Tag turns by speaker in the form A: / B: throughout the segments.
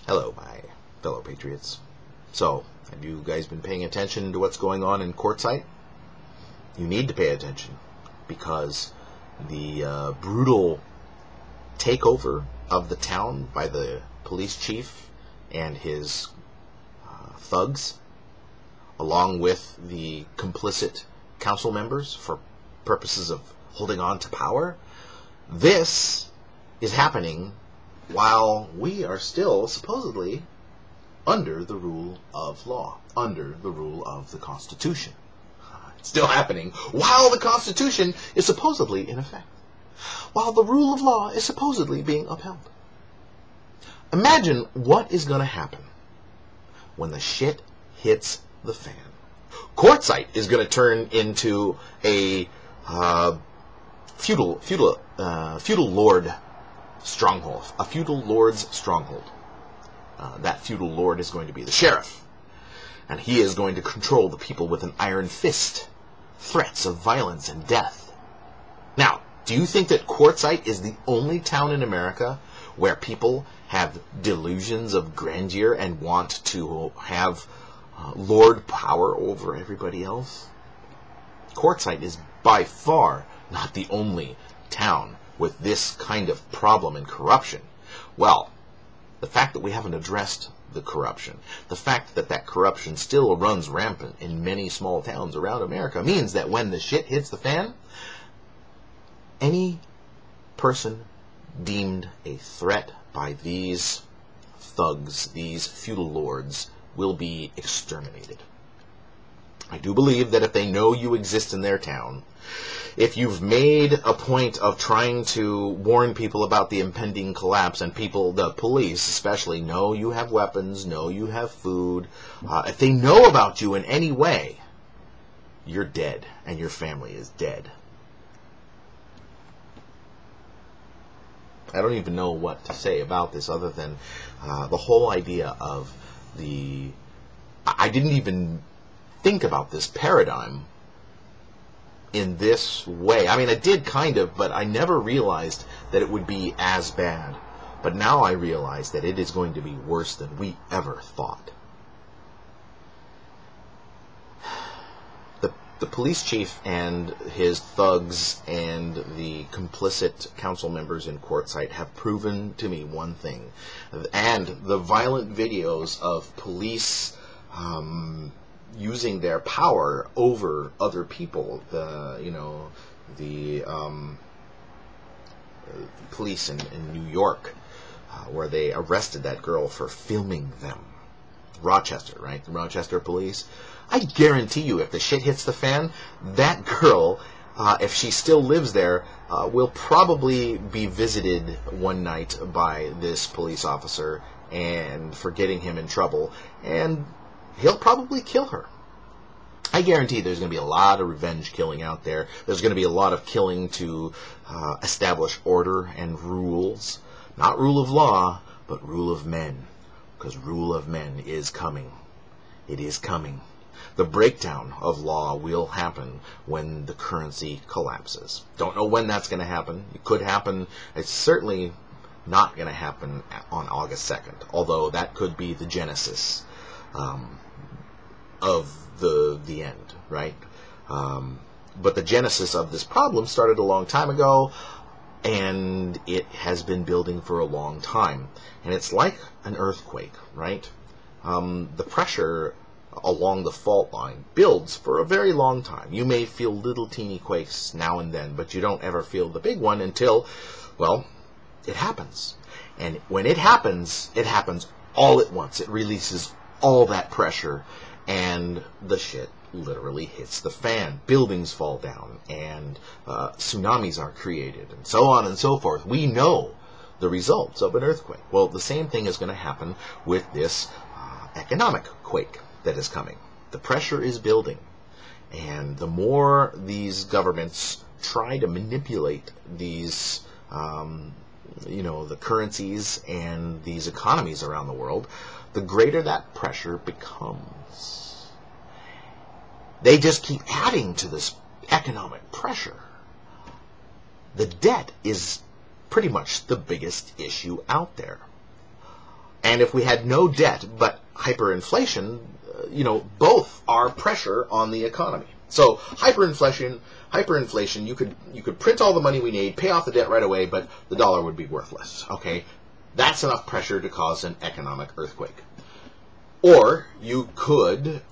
A: Hello, my fellow patriots. So, have you guys been paying attention to what's going on in Quartzsite? You need to pay attention because the brutal takeover of the town by the police chief and his thugs, along with the complicit council members for purposes of holding on to power, this is happening while we are still supposedly under the rule of law, under the rule of the Constitution. It's still happening while the Constitution is supposedly in effect, while the rule of law is supposedly being upheld. Imagine what is going to happen when the shit hits the fan. Quartzsite is going to turn into a feudal lord stronghold, a feudal lord's stronghold. That feudal lord is going to be the sheriff, and he is going to control the people with an iron fist, threats of violence and death. Now, do you think that Quartzsite is the only town in America where people have delusions of grandeur and want to have lord power over everybody else? Quartzsite is by far not the only town with this kind of problem and corruption. Well, the fact that we haven't addressed the corruption, the fact that that corruption still runs rampant in many small towns around America means that when the shit hits the fan, any person deemed a threat by these thugs, these feudal lords, will be exterminated. I do believe that if they know you exist in their town, if you've made a point of trying to warn people about the impending collapse, and people, the police especially, know you have weapons, know you have food, if they know about you in any way, you're dead, and your family is dead. I don't even know what to say about this other than the whole idea of the... I didn't even think about this paradigm in this way. I mean, I did kind of, but I never realized that it would be as bad. But now I realize that it is going to be worse than we ever thought. The police chief and his thugs and the complicit council members in Quartzsite have proven to me one thing. And the violent videos of police using their power over other people, the police in New York, where they arrested that girl for filming them. Rochester, right? The Rochester police. I guarantee you, if the shit hits the fan, that girl, if she still lives there, will probably be visited one night by this police officer and for getting him in trouble, and he'll probably kill her. I guarantee there's going to be a lot of revenge killing out there. There's going to be a lot of killing to establish order and rules. Not rule of law, but rule of men. Because rule of men is coming. It is coming. The breakdown of law will happen when the currency collapses. Don't know when that's going to happen. It could happen. It's certainly not going to happen on August 2nd, although that could be the genesis of the end, right? But the genesis of this problem started a long time ago, and it has been building for a long time. And it's like an earthquake, right? The pressure along the fault line builds for a very long time. You may feel little teeny quakes now and then, but you don't ever feel the big one until, well, it happens. And when it happens all at once. It releases all that pressure, and the shit literally hits the fan. Buildings fall down, and tsunamis are created, and so on and so forth. We know the results of an earthquake. Well, the same thing is going to happen with this economic quake that is coming. The pressure is building, and the more these governments try to manipulate these the currencies and these economies around the world, the greater that pressure becomes. They just keep adding to this economic pressure. The debt is pretty much the biggest issue out there. And if we had no debt but hyperinflation, both are pressure on the economy. So hyperinflation, you could print all the money we need, pay off the debt right away, but the dollar would be worthless. Okay, that's enough pressure to cause an economic earthquake. Or you could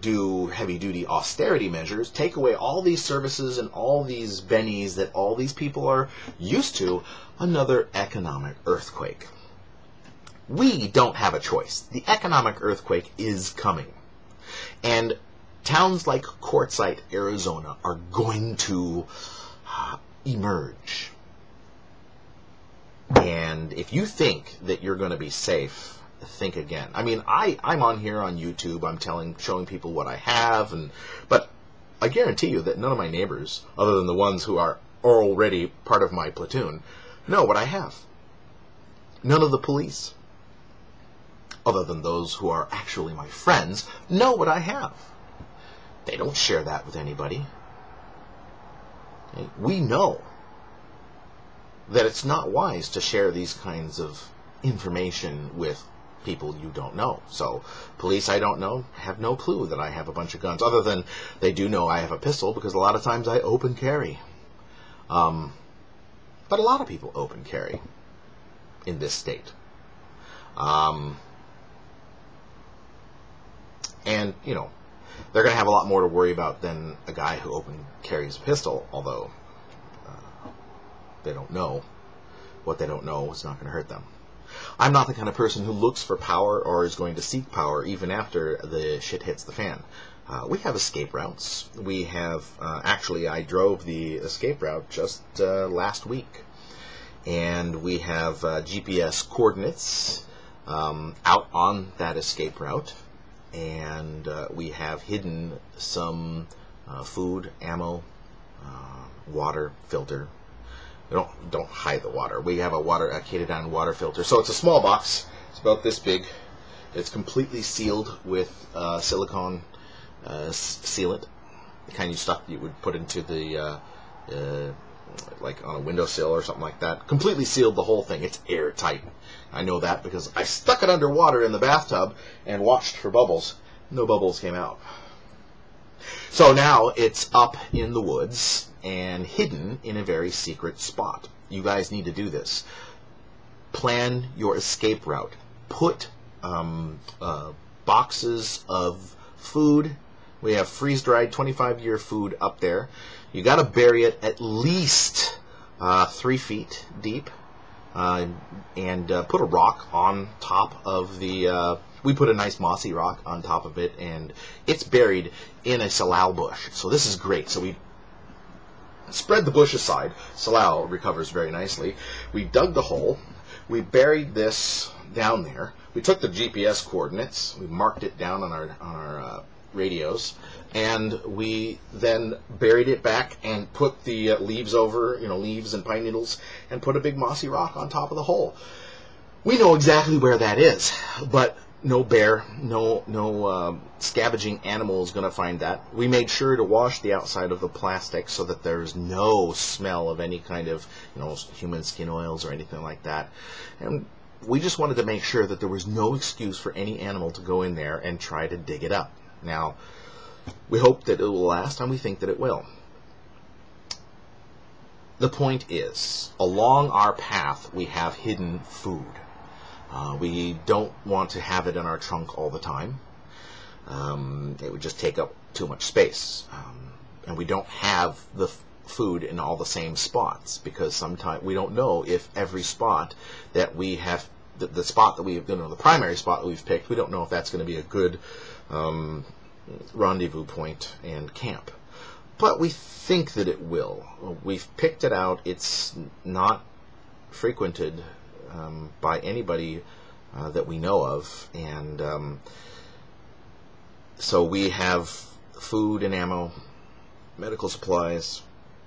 A: do heavy-duty austerity measures, take away all these services and all these bennies that all these people are used to, another economic earthquake. We don't have a choice. The economic earthquake is coming. And towns like Quartzsite, Arizona are going to emerge. And if you think that you're going to be safe, think again. I mean, I'm on here on YouTube. I'm showing people what I have, but I guarantee you that none of my neighbors, other than the ones who are already part of my platoon, know what I have. None of the police, other than those who are actually my friends, know what I have. They don't share that with anybody. Okay? We know that it's not wise to share these kinds of information with people you don't know. So, police I don't know have no clue that I have a bunch of guns, other than they do know I have a pistol, because a lot of times I open carry. But a lot of people open carry in this state. And, they're going to have a lot more to worry about than a guy who open carries a pistol, although they don't know. What they don't know is not going to hurt them. I'm not the kind of person who looks for power or is going to seek power even after the shit hits the fan. We have escape routes. We have, actually, I drove the escape route just last week. And we have GPS coordinates out on that escape route. And we have hidden some food, ammo, water filter. Don't hide the water. We have a K down water filter. So it's a small box. It's about this big. It's completely sealed with silicone sealant, the kind of stuff you would put into the like on a windowsill or something like that. Completely sealed the whole thing. It's airtight. I know that because I stuck it underwater in the bathtub and watched for bubbles. No bubbles came out. So now it's up in the woods and hidden in a very secret spot. You guys need to do this. Plan your escape route. Put boxes of food. We have freeze-dried 25-year food up there. You got to bury it at least 3 feet deep, and put a rock on top of the. We put a nice mossy rock on top of it, and it's buried in a salal bush. So this is great. So we spread the bush aside. Salal recovers very nicely. We dug the hole. We buried this down there. We took the GPS coordinates. We marked it down on our radios, and we then buried it back and put the leaves over, leaves and pine needles, and put a big mossy rock on top of the hole. We know exactly where that is, but no bear, no scavenging animal is going to find that. We made sure to wash the outside of the plastic so that there's no smell of any kind of, human skin oils or anything like that. And we just wanted to make sure that there was no excuse for any animal to go in there and try to dig it up. Now, we hope that it will last, and we think that it will. The point is, along our path, we have hidden food. We don't want to have it in our trunk all the time. It would just take up too much space. And we don't have the food in all the same spots, because sometimes we don't know if every spot that we have, the spot that we have, the primary spot that we've picked, we don't know if that's going to be a good rendezvous point and camp. But we think that it will. We've picked it out. It's not frequented by anybody that we know of, and so we have food and ammo, medical supplies,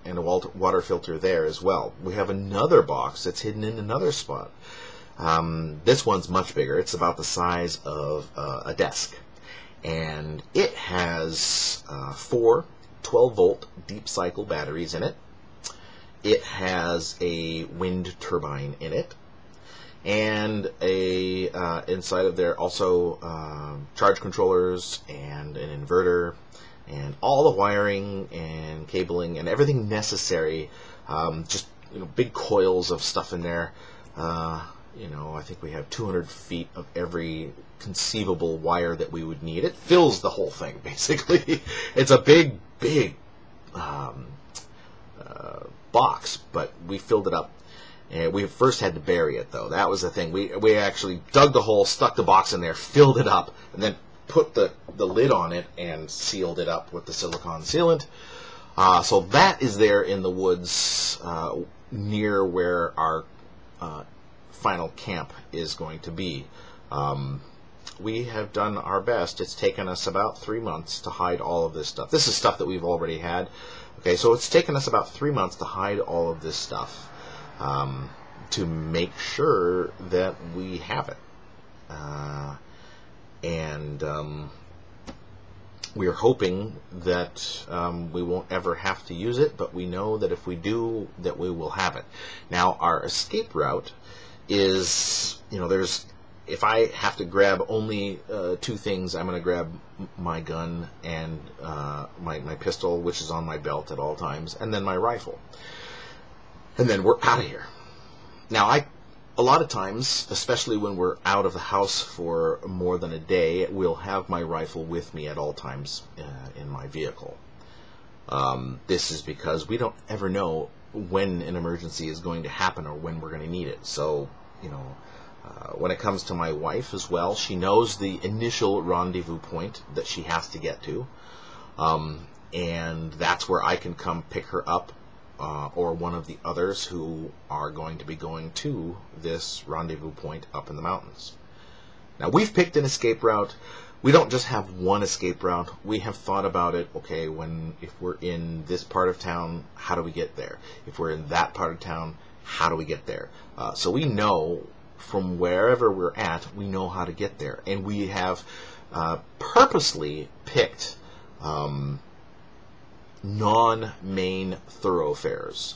A: and a water filter there as well. We have another box that's hidden in another spot. This one's much bigger. It's about the size of a desk, and it has 4 12-volt deep cycle batteries in it. It has a wind turbine in it. and inside of there also charge controllers and an inverter and all the wiring and cabling and everything necessary. Just big coils of stuff in there. I think we have 200 feet of every conceivable wire that we would need. It fills the whole thing, basically. It's a big box, but we filled it up. And we first had to bury it, though. That was the thing. We actually dug the hole, stuck the box in there, filled it up, and then put the lid on it and sealed it up with the silicone sealant. So that is there in the woods near where our final camp is going to be. We have done our best. It's taken us about 3 months to hide all of this stuff. This is stuff that we've already had. Okay, so it's taken us about 3 months to hide all of this stuff to make sure that we have it. We're hoping that we won't ever have to use it, but we know that if we do, that we will have it. Now, our escape route is, if I have to grab only 2 things, I'm going to grab my gun and my pistol, which is on my belt at all times, and then my rifle. And then we're out of here. Now, a lot of times, especially when we're out of the house for more than a day, we'll have my rifle with me at all times in my vehicle. This is because we don't ever know when an emergency is going to happen or when we're going to need it. So, when it comes to my wife as well, she knows the initial rendezvous point that she has to get to. And that's where I can come pick her up. Or one of the others who are going to be going to this rendezvous point up in the mountains. Now, we've picked an escape route. We don't just have one escape route. We have thought about it, okay, if we're in this part of town, how do we get there? If we're in that part of town, how do we get there? So we know from wherever we're at, we know how to get there. And we have purposely picked non-main thoroughfares,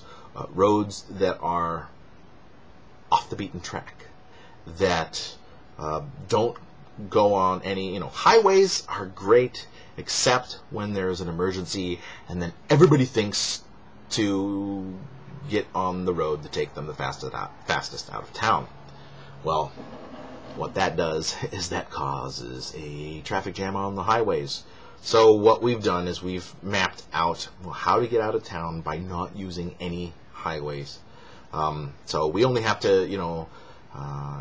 A: roads that are off the beaten track, that don't go on any, highways are great except when there's an emergency and then everybody thinks to get on the road to take them the fastest out of town. Well, what that does is that causes a traffic jam on the highways. So what we've done is we've mapped out how to get out of town by not using any highways. So we only have to,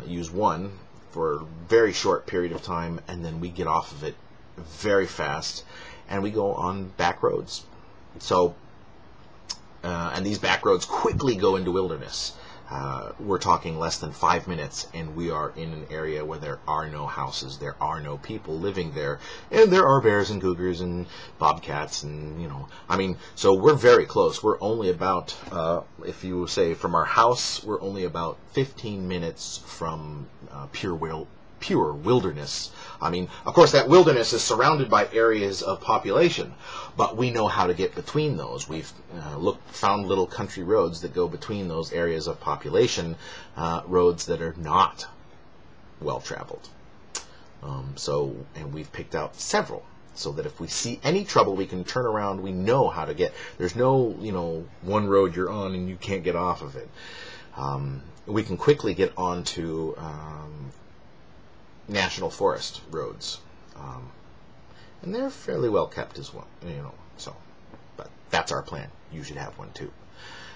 A: use one for a very short period of time, and then we get off of it very fast, and we go on back roads. So, and these back roads quickly go into wilderness. We're talking less than 5 minutes, and we are in an area where there are no houses, there are no people living there, and there are bears and cougars and bobcats, and so we're very close. We're only about, if you say from our house, we're only about 15 minutes from pure wilderness. Of course, that wilderness is surrounded by areas of population, but we know how to get between those. We've found little country roads that go between those areas of population, roads that are not well traveled. And we've picked out several, so that if we see any trouble, we can turn around. We know how to get. There's no, one road you're on and you can't get off of it. We can quickly get onto national forest roads, and they're fairly well kept as well, but that's our plan. You should have one too.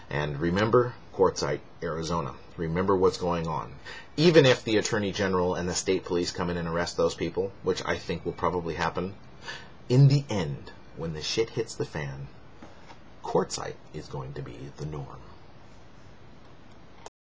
A: And remember Quartzsite, Arizona. Remember what's going on. Even if the Attorney General and the state police come in and arrest those people, which I think will probably happen, in the end, when the shit hits the fan, Quartzsite is going to be the norm.